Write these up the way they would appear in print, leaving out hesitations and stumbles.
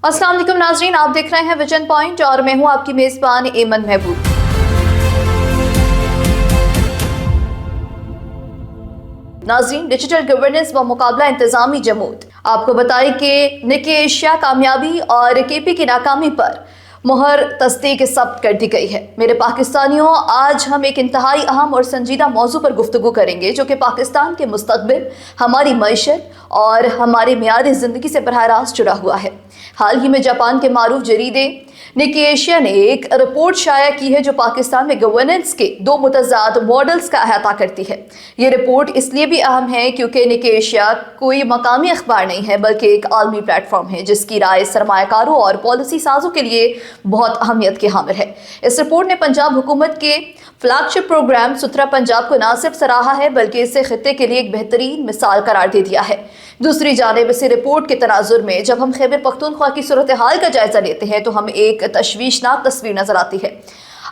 अस्सलाम वालेकुम नाजरीन, आप देख रहे हैं विजन पॉइंट और मैं हूं आपकी मेजबान एमन महबूब। नाजरीन, डिजिटल गवर्नेंस व मुकाबला इंतजामी जमूत। आपको बताएं कि निकी एशिया कामयाबी और केपी की नाकामी पर मुहर तस्दीक ज़ब्त कर दी गई है। मेरे पाकिस्तानियों, आज हम एक इंतहाई अहम और संजीदा मौजू पर गुफ्तगू करेंगे जो कि पाकिस्तान के मुस्तकबिल, हमारी मईशत और हमारे मियार ज़िंदगी से बराह रास्त जुड़ा हुआ है। हाल ही में जापान के मारूफ जरीदे निकी एशिया ने एक रिपोर्ट शाया की है जो पाकिस्तान में गवर्नेंस के दो मुतज़ाद मॉडल्स का अहाता करती है। ये रिपोर्ट इसलिए भी अहम है क्योंकि निकी एशिया कोई मकामी अखबार नहीं है बल्कि एक आलमी प्लेटफॉर्म है जिसकी राय सरमायाकारों और पॉलिसी साजों के लिए बहुत अहमियत की हामिल है। इस रिपोर्ट ने पंजाब हुकूमत के फ्लैगशिप प्रोग्राम सुथरा पंजाब को ना सिर्फ सराहा है बल्कि इसे खित्ते के लिए एक बेहतरीन मिसाल करार दे दिया है। दूसरी जानिब इस रिपोर्ट के तनाजुर में जब हम खैबर पख्तूनख्वा की सूरत हाल का जायजा लेते हैं तो हमें एक तशवीशनाक तस्वीर नजर आती है।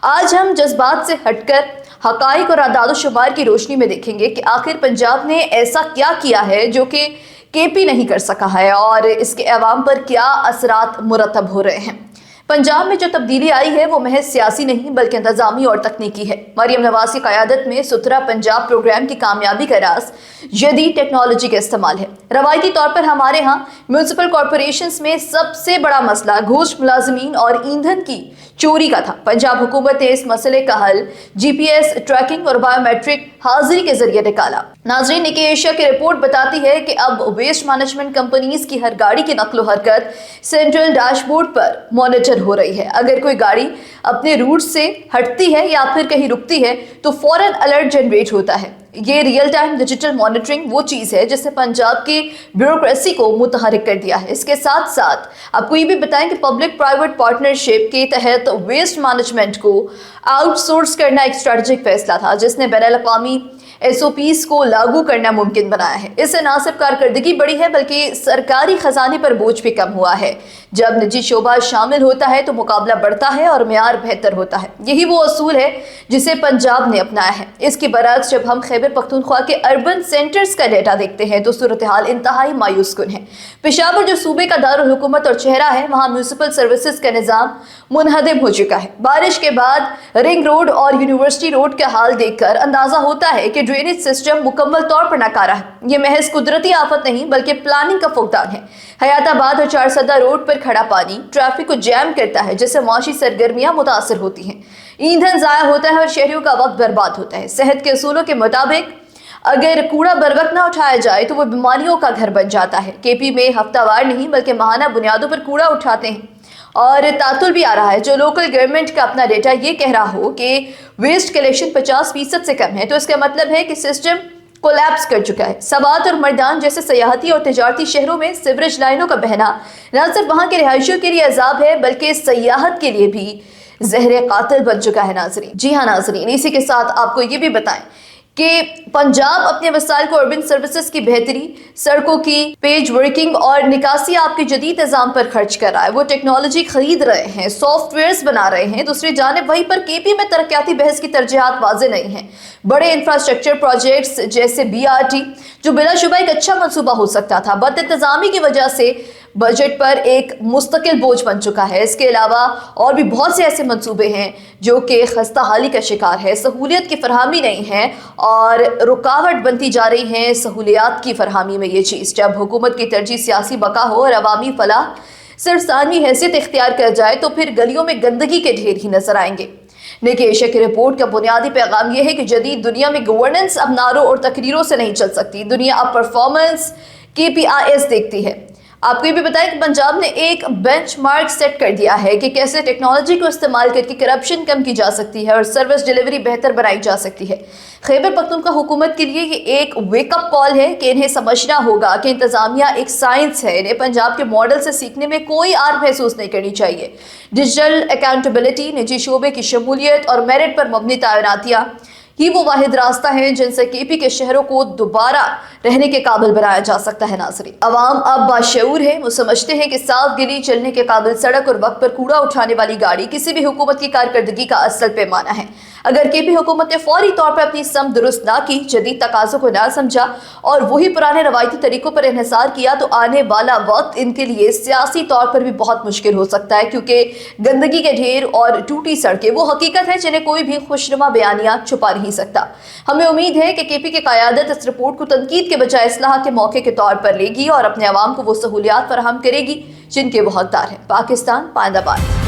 आज हम जज्बात से हटकर हकाइक और आदाद शुमार की रोशनी में देखेंगे कि आखिर पंजाब ने ऐसा क्या किया है जो कि केपी नहीं कर सका है और इसके अवाम पर क्या असरात मुरतब हो रहे हैं। पंजाब में जो तब्दीली आई है वो महज सियासी नहीं बल्कि इंतजामी और तकनीकी है। मरियम नवाज की क़यादत में सुथरा पंजाब प्रोग्राम की कामयाबी का राज जदीद टेक्नोलॉजी का इस्तेमाल है। रवायती तौर पर हमारे यहाँ म्यूनसिपल कॉरपोरेशंस में सबसे बड़ा मसला घूस मुलाजमीन और ईंधन की चोरी का था। पंजाब हुकूमत ने इस मसले का हल GPS ट्रैकिंग और बायोमेट्रिक हाजिरी के जरिए निकाला। नाज़रीन, निकी एशिया की रिपोर्ट बताती है कि अब वेस्ट मैनेजमेंट कंपनीज की हर गाड़ी की नकलो हरकत सेंट्रल डैशबोर्ड पर मॉनिटर हो रही है। अगर कोई गाड़ी अपने रूट से हटती है या फिर कहीं रुकती है तो फौरन अलर्ट जनरेट होता है। ये रियल टाइम डिजिटल मॉनिटरिंग वो चीज़ है जिसने पंजाब की ब्यूरोक्रेसी को मुतहरिक कर दिया है। इसके साथ साथ आपको ये भी बताएं कि पब्लिक प्राइवेट पार्टनरशिप के तहत वेस्ट मैनेजमेंट को आउटसोर्स करना एक स्ट्रेटेजिक फैसला था जिसने बैनुल-अक़वामी SOPs को लागू करना मुमकिन बनाया है। इससे न सिर्फ कारकर्दगी बढ़ी है बल्कि सरकारी खजाने पर बोझ भी कम हुआ है। जब निजी शोबा शामिल होता है तो मुकाबला बढ़ता है और मेयार बेहतर होता है। यही वो असूल है जिसे पंजाब ने अपनाया है। इसके बरक्स जब हम खैबर पख्तूनख्वा के अर्बन सेंटर्स का डेटा देखते हैं तो सूरत हाल इंतहाई मायूस कुन है। पेशावर जो सूबे का दारुल हुकूमत और चेहरा है, वहाँ म्यूनसिपल सर्विसेज का निज़ाम मुनहदम हो चुका है। बारिश के बाद रिंग रोड और यूनिवर्सिटी रोड का हाल देखकर अंदाजा होता है कि ड्रेनेज सिस्टम मुकम्मल तौर पर नाकारा है। ये महज कुदरती आफत नहीं बल्कि प्लानिंग का फुकदान है। हयाताबाद और चारसदा रोड पर खड़ा पानी ट्रैफिक को जैम करता है जिससे माशी सरगर्मियां मुतासर होती हैं। ईंधन जाया होता है और शहरियों का वक्त बर्बाद होता है। सेहत के असूलों के मुताबिक अगर कूड़ा बर वक्त ना उठाया जाए तो वो बीमारियों का घर बन जाता है। केपी में हफ्तावार नहीं बल्कि माहाना बुनियादों पर कूड़ा उठाते हैं और तातुल भी आ रहा है। जो लोकल गवर्नमेंट का अपना डेटा ये कह रहा हो कि वेस्ट कलेक्शन 50% से कम है तो इसका मतलब है कि सिस्टम कोलैप्स कर चुका है। सवात और मर्दान जैसे सयाहती और तिजारती शहरों में सीवरेज लाइनों का बहना न सिर्फ वहाँ के रिहायशियों के लिए अजाब है बल्कि सयाहत के लिए भी जहर कातिल बन चुका है। नाजरीन, जी हाँ नाजरीन, इसी के साथ आपको ये भी बताएं कि पंजाब अपने वसाइल को अर्बन सर्विसेज की बेहतरी, सड़कों की पेज वर्किंग और निकासी आपके जदीद निज़ाम पर खर्च कर रहा है। वो टेक्नोलॉजी खरीद रहे हैं, सॉफ्टवेयर्स बना रहे हैं। दूसरी जानिब वहीं पर केपी में तरक्याती बहस की तरजीहात वाज़े नहीं हैं। बड़े इंफ्रास्ट्रक्चर प्रोजेक्ट्स जैसे BRT जो बिलाशुबा एक अच्छा मंसूबा हो सकता था, बद इंतजामी की वजह से बजट पर एक मुस्तकिल बोझ बन चुका है। इसके अलावा और भी बहुत से ऐसे मंसूबे हैं जो कि खस्ता हाली का शिकार है। सहूलियत की फरहमी नहीं है और रुकावट बनती जा रही है सहूलियात की फरहमी में। ये चीज़ जब हुकूमत की तरजीह सियासी बका हो और अवामी फलाह सिर्फ सानवी हैसियत इख्तियार कर जाए तो फिर गलियों में गंदगी के ढेर ही नजर आएंगे। निकी एशिया की रिपोर्ट का बुनियादी पैगाम यह है कि जदीद दुनिया में गवर्नेंस अब नारों और तकरीरों से नहीं चल सकती। दुनिया अब परफॉर्मेंस KPIs देखती है। आपको ये भी बताएं कि पंजाब ने एक बेंचमार्क सेट कर दिया है कि कैसे टेक्नोलॉजी को इस्तेमाल करके करप्शन कम की जा सकती है और सर्विस डिलीवरी बेहतर बनाई जा सकती है। खैबर पख्तूनख्वा हुकूमत के लिए ये एक वेकअप कॉल है कि इन्हें समझना होगा कि इंतजामिया एक साइंस है। इन्हें पंजाब के मॉडल से सीखने में कोई आर महसूस नहीं करनी चाहिए। डिजिटल अकाउंटेबिलिटी, निजी शोबे की शमूलियत और मेरिट पर मबनी तैनातियाँ ही वो वाहिद रास्ता है जिनसे केपी के शहरों को दोबारा रहने के काबिल बनाया जा सकता है। नाज़रीन, अवाम अब बाशऊर है। वो समझते हैं कि साफ गिली, चलने के काबिल सड़क और वक्त पर कूड़ा उठाने वाली गाड़ी किसी भी हुकूमत की कारकर्दगी का असल पैमाना है। अगर केपी हुकूमत ने फौरी तौर पर अपनी सम दुरुस्त ना की, जदीद तकाज़ों को ना समझा और वही पुराने रवायती तरीकों पर इन्हिसार किया तो आने वाला वक्त इनके लिए सियासी तौर पर भी बहुत मुश्किल हो सकता है, क्योंकि गंदगी के ढेर और टूटी सड़कें वो हकीकत है जिन्हें कोई भी खुशनुमा बयानिया छुपा नहीं सकता। हमें उम्मीद है कि केपी की क़यादत इस रिपोर्ट को तनकीद के बजाय इस्लाह के मौके के तौर पर लेगी और अपने अवाम को वो सहूलियात फराहम करेगी जिनके वो हकदार हैं। पाकिस्तान पाइंदाबाद।